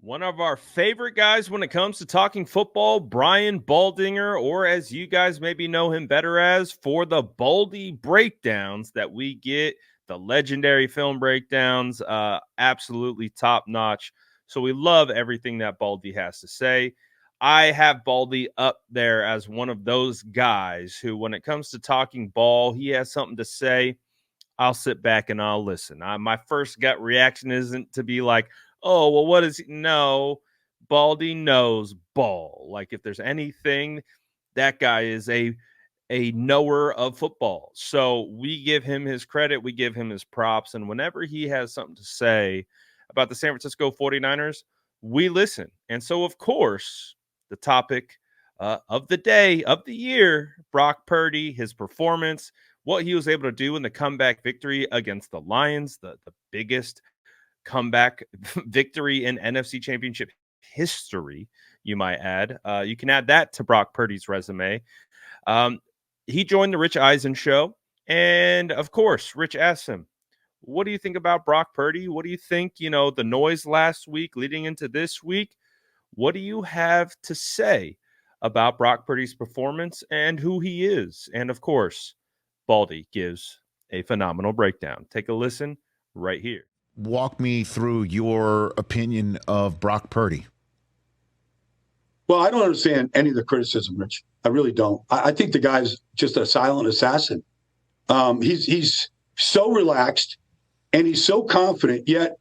One of our favorite guys when it comes to talking football, Brian Baldinger, or as you guys maybe know him better as, for the Baldy breakdowns that we get, the legendary film breakdowns, absolutely top notch. So we love everything that Baldy has to say. I have Baldy up there as one of those guys who, when it comes to talking ball, he has something to say. I'll sit back and I'll listen. My first gut reaction isn't to be like, oh, well, what is he? No, Baldy knows ball. Like, if there's anything, that guy is a knower of football. So we give him his credit, we give him his props. And whenever he has something to say about the San Francisco 49ers, we listen. And so, of course, the topic of the day, of the year, Brock Purdy, his performance, what he was able to do in the comeback victory against the Lions, the biggest comeback victory in NFC Championship history, you might add. You can add that to Brock Purdy's resume. He joined the Rich Eisen show. And of course, Rich asked him, what do you think about Brock Purdy? What do you think, the noise last week leading into this week? What do you have to say about Brock Purdy's performance and who he is? And of course, Baldy gives a phenomenal breakdown. Take a listen right here. Walk me through your opinion of Brock Purdy. Well, I don't understand any of the criticism, Rich. I really don't. I think the guy's just a silent assassin. He's so relaxed and he's so confident, yet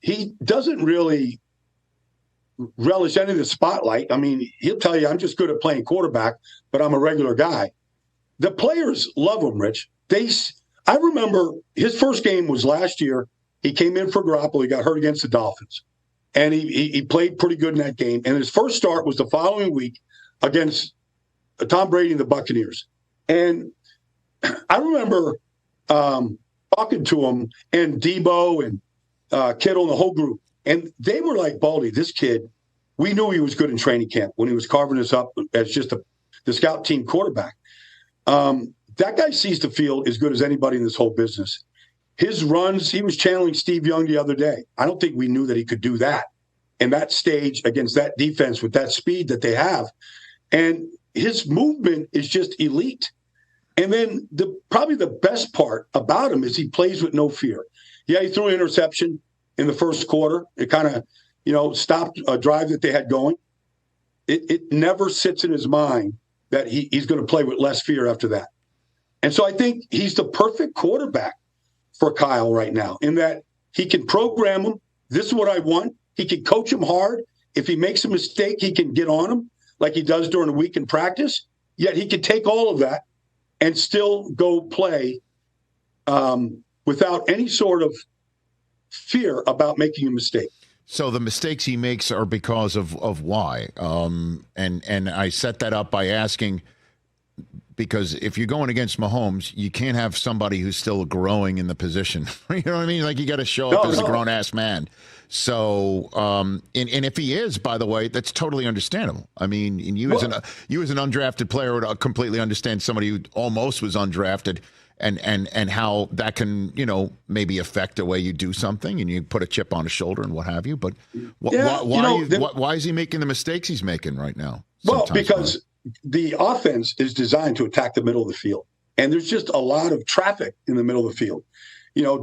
he doesn't really relish any of the spotlight. I mean, he'll tell you, I'm just good at playing quarterback, but I'm a regular guy. The players love him, Rich. I remember his first game was last year. He came in for Garoppolo. He got hurt against the Dolphins. And he played pretty good in that game. And his first start was the following week against Tom Brady and the Buccaneers. And I remember talking to him and Debo and Kittle and the whole group. And they were like, Baldy, this kid, we knew he was good in training camp when he was carving us up as just the scout team quarterback. That guy sees the field as good as anybody in this whole business. His runs, he was channeling Steve Young the other day. I don't think we knew that he could do that in that stage against that defense with that speed that they have. And his movement is just elite. And then probably the best part about him is he plays with no fear. Yeah, he threw an interception in the first quarter. It kind of, stopped a drive that they had going. It never sits in his mind that he's going to play with less fear after that. And so I think he's the perfect quarterback for Kyle right now in that he can program him. This is what I want. He can coach him hard. If he makes a mistake, he can get on him like he does during the week in practice. Yet he can take all of that and still go play without any sort of fear about making a mistake. So the mistakes he makes are because of why? And I set that up by asking, because if you're going against Mahomes, you can't have somebody who's still growing in the position. You know what I mean? Like, you got to show up as a grown-ass man. So, and if he is, by the way, that's totally understandable. I mean, and you as an undrafted player would completely understand somebody who almost was undrafted and how that can, maybe affect the way you do something and you put a chip on his shoulder and what have you. But why is he making the mistakes he's making right now? Well, because the offense is designed to attack the middle of the field. And there's just a lot of traffic in the middle of the field.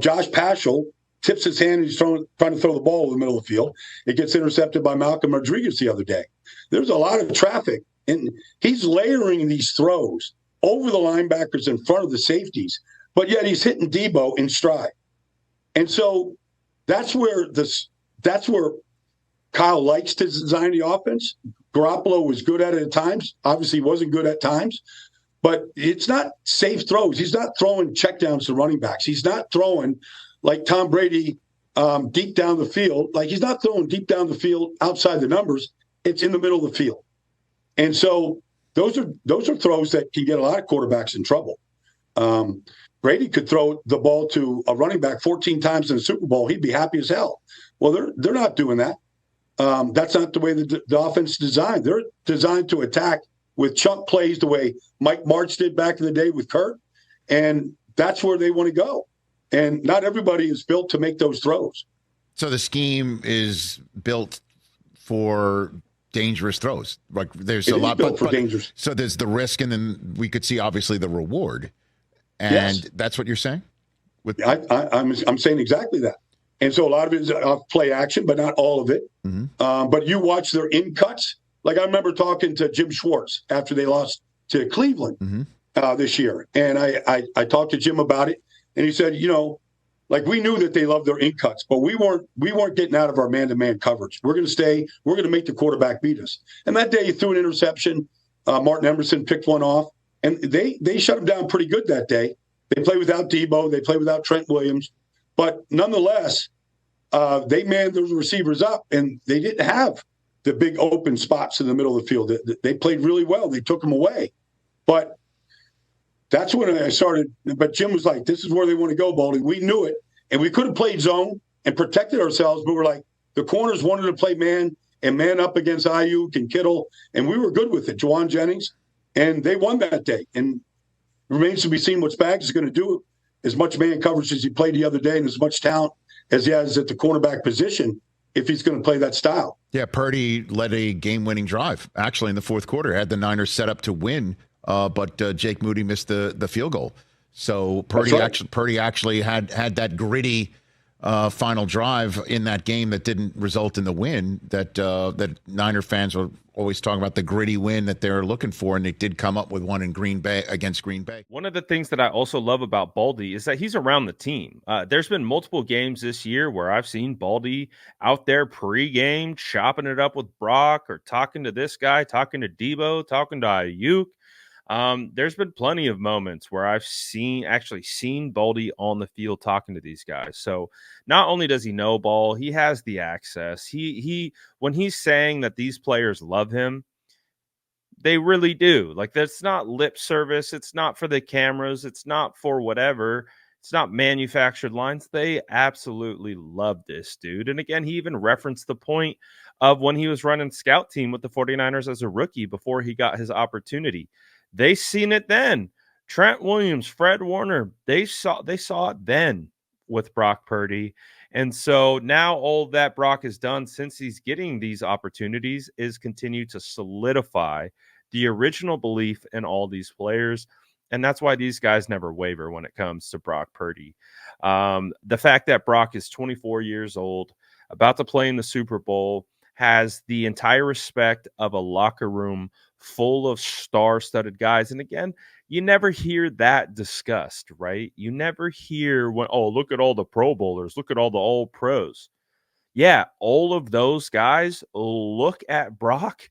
Josh Paschal tips his hand and he's trying to throw the ball in the middle of the field. It gets intercepted by Malcolm Rodriguez the other day. There's a lot of traffic, and he's layering these throws over the linebackers in front of the safeties, but yet he's hitting Debo in stride. And so that's where Kyle likes to design the offense. Garoppolo was good at it at times. Obviously, wasn't good at times. But it's not safe throws. He's not throwing checkdowns to running backs. He's not throwing like Tom Brady deep down the field. Like, he's not throwing deep down the field outside the numbers. It's in the middle of the field. And so those are throws that can get a lot of quarterbacks in trouble. Brady could throw the ball to a running back 14 times in the Super Bowl. He'd be happy as hell. Well, they're not doing that. That's not the way the offense is designed. They're designed to attack with chunk plays the way Mike Martz did back in the day with Kurt. And that's where they want to go. And not everybody is built to make those throws. So the scheme is built for dangerous throws. Like there's a lot, built for dangerous. So there's the risk, and then we could see obviously the reward, and that's what you're saying. I'm saying exactly that. And so a lot of it is play action, but not all of it. Mm-hmm. But you watch their in cuts. Like I remember talking to Jim Schwartz after they lost to Cleveland this year, and I talked to Jim about it, and he said, like we knew that they loved their in cuts, but we weren't getting out of our man-to-man coverage. We're going to stay. We're going to make the quarterback beat us. And that day he threw an interception. Martin Emerson picked one off, and they shut him down pretty good that day. They played without Debo. They played without Trent Williams. But nonetheless, they manned those receivers up, and they didn't have the big open spots in the middle of the field. They played really well. They took them away. But that's when I started. But Jim was like, this is where they want to go, Baldy. We knew it. And we could have played zone and protected ourselves, but we're like, the corners wanted to play man and man up against Ayuk and Kittle, and we were good with it, Juwan Jennings. And they won that day. And it remains to be seen what Spags is going to do. As much man coverage as he played the other day and as much talent as he has at the cornerback position, if he's going to play that style. Yeah, Purdy led a game-winning drive, actually, in the fourth quarter. Had the Niners set up to win, but Jake Moody missed the field goal. So Purdy actually had that gritty final drive in that game that didn't result in the win. That Niner fans were always talking about, the gritty win that they're looking for, and they did come up with one in Green Bay against Green Bay. One of the things that I also love about Baldy is that he's around the team. There's been multiple games this year where I've seen Baldy out there pre-game chopping it up with Brock, or talking to this guy, talking to Debo, talking to Ayuk. There's been plenty of moments where I've actually seen Baldy on the field talking to these guys. So not only does he know ball, he has the access. He when he's saying that these players love him, they really do. Like, that's not lip service. It's not for the cameras. It's not for whatever. It's not manufactured lines. They absolutely love this dude. And again, he even referenced the point of when he was running scout team with the 49ers as a rookie before he got his opportunity. They seen it then. Trent Williams, Fred Warner, they saw it then with Brock Purdy. And so now all that Brock has done since he's getting these opportunities is continue to solidify the original belief in all these players. And that's why these guys never waver when it comes to Brock Purdy. The fact that Brock is 24 years old, about to play in the Super Bowl, has the entire respect of a locker room full of star-studded guys. And again, you never hear that discussed, right? You never hear look at all the Pro Bowlers, look at all the All-Pros. Yeah, all of those guys look at Brock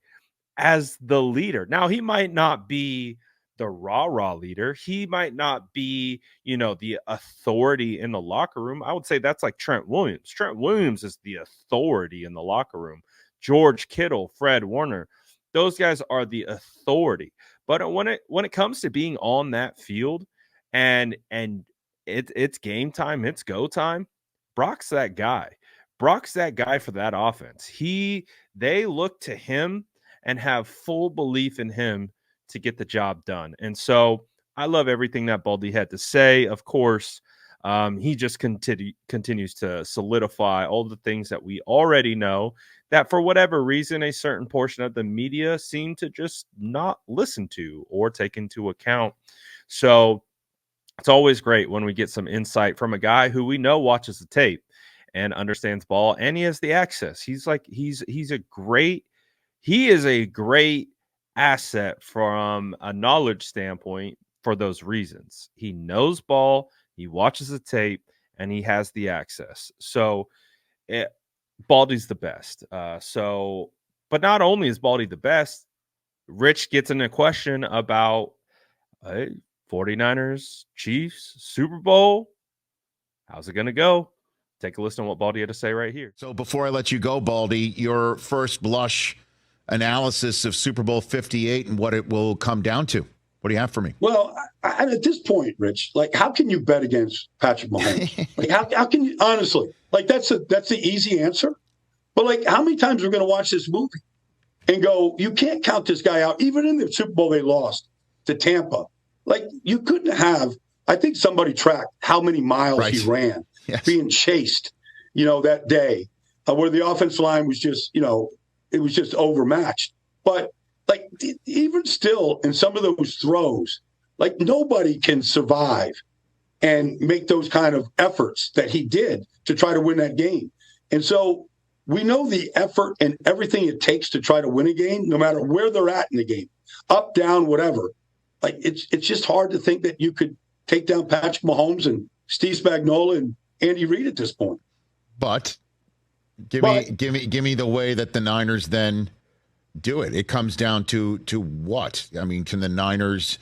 as the leader. Now, he might not be the rah-rah leader. He might not be, the authority in the locker room. I would say that's like Trent Williams. Trent Williams is the authority in the locker room. George Kittle, Fred Warner, those guys are the authority. But when it comes to being on that field and it's game time, it's go time, Brock's that guy. Brock's that guy for that offense. They look to him and have full belief in him to get the job done. And so I love everything that Baldy had to say. Of course, he just continues to solidify all the things that we already know, that for whatever reason, a certain portion of the media seem to just not listen to or take into account. So it's always great when we get some insight from a guy who we know watches the tape and understands ball, and he has the access. He is a great asset from a knowledge standpoint for those reasons. He knows ball, he watches the tape, and he has the access. So Baldy's the best. But not only is Baldy the best, Rich gets in a question about 49ers, Chiefs, Super Bowl. How's it going to go? Take a listen to what Baldy had to say right here. So before I let you go, Baldy, your first blush analysis of Super Bowl 58 and what it will come down to. What do you have for me? Well, at this point, Rich, like, how can you bet against Patrick Mahomes? Like, how can you, honestly, like, that's the easy answer. But, like, how many times are we going to watch this movie and go, you can't count this guy out? Even in the Super Bowl they lost to Tampa. Like, you couldn't have, I think somebody tracked how many miles he ran being chased. that day, where the offensive line was just, it was just overmatched. But like even still, in some of those throws, like nobody can survive and make those kind of efforts that he did to try to win that game. And so we know the effort and everything it takes to try to win a game, no matter where they're at in the game, up, down, whatever. Like it's just hard to think that you could take down Patrick Mahomes and Steve Spagnuolo and Andy Reid at this point. But give me the way that the Niners then do it. It comes down to what? I mean, can the Niners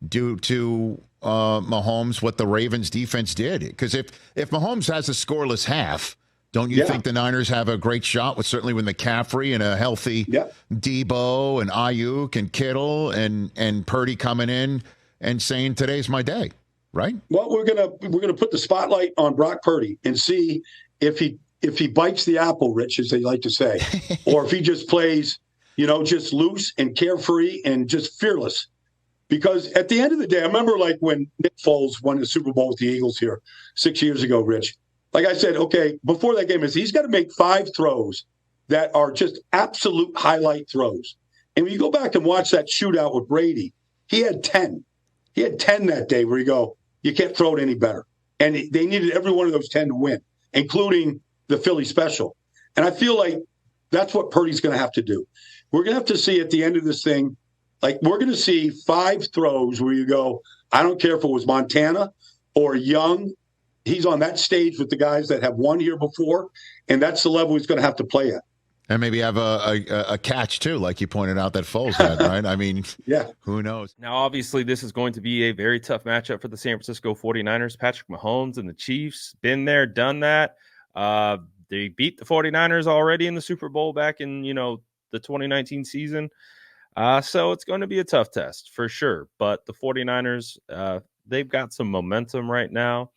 do to Mahomes what the Ravens defense did? Because if Mahomes has a scoreless half, don't you think the Niners have a great shot with certainly with McCaffrey and a healthy Debo and Ayuk and Kittle and Purdy coming in and saying today's my day, right? Well, we're gonna put the spotlight on Brock Purdy and see if he bites the apple, Rich, as they like to say, or if he just plays, just loose and carefree and just fearless. Because at the end of the day, I remember like when Nick Foles won the Super Bowl with the Eagles here 6 years ago, Rich. Like I said, okay, before that game, he's got to make 5 throws that are just absolute highlight throws. And when you go back and watch that shootout with Brady, he had 10. He had 10 that day where you go, you can't throw it any better. And they needed every one of those 10 to win, including the Philly special. And I feel like that's what Purdy's going to have to do. We're going to have to see at the end of this thing, like we're going to see 5 throws where you go, I don't care if it was Montana or Young. He's on that stage with the guys that have won here before, and that's the level he's going to have to play at. And maybe have a catch, too, like you pointed out that Foles had, right? I mean, who knows? Now, obviously, this is going to be a very tough matchup for the San Francisco 49ers. Patrick Mahomes and the Chiefs, been there, done that. They beat the 49ers already in the Super Bowl back in, the 2019 season. So it's going to be a tough test for sure. But the 49ers, they've got some momentum right now.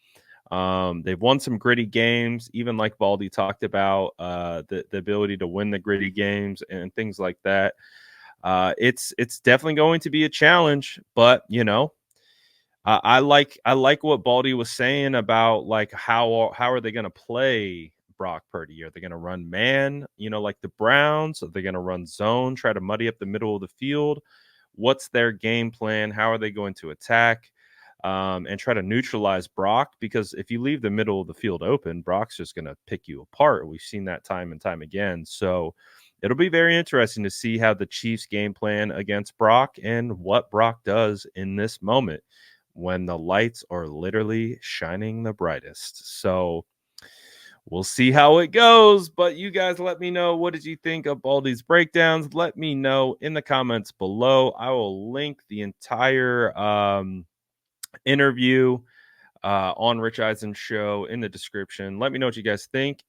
They've won some gritty games, even like Baldi talked about, the ability to win the gritty games and things like that. It's definitely going to be a challenge, but I like what Baldi was saying about like how are they going to play Brock Purdy? Are they going to run man, like the Browns? Are they going to run zone, try to muddy up the middle of the field? What's their game plan? How are they going to attack? And try to neutralize Brock, because if you leave the middle of the field open, Brock's just going to pick you apart. We've seen that time and time again. So it'll be very interesting to see how the Chiefs game plan against Brock and what Brock does in this moment when the lights are literally shining the brightest. So we'll see how it goes, but you guys let me know, what did you think of Baldi's breakdowns? Let me know in the comments below. I will link the entire interview on Rich Eisen's show in the description. Let me know what you guys think.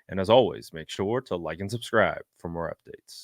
And as always, make sure to like and subscribe for more updates.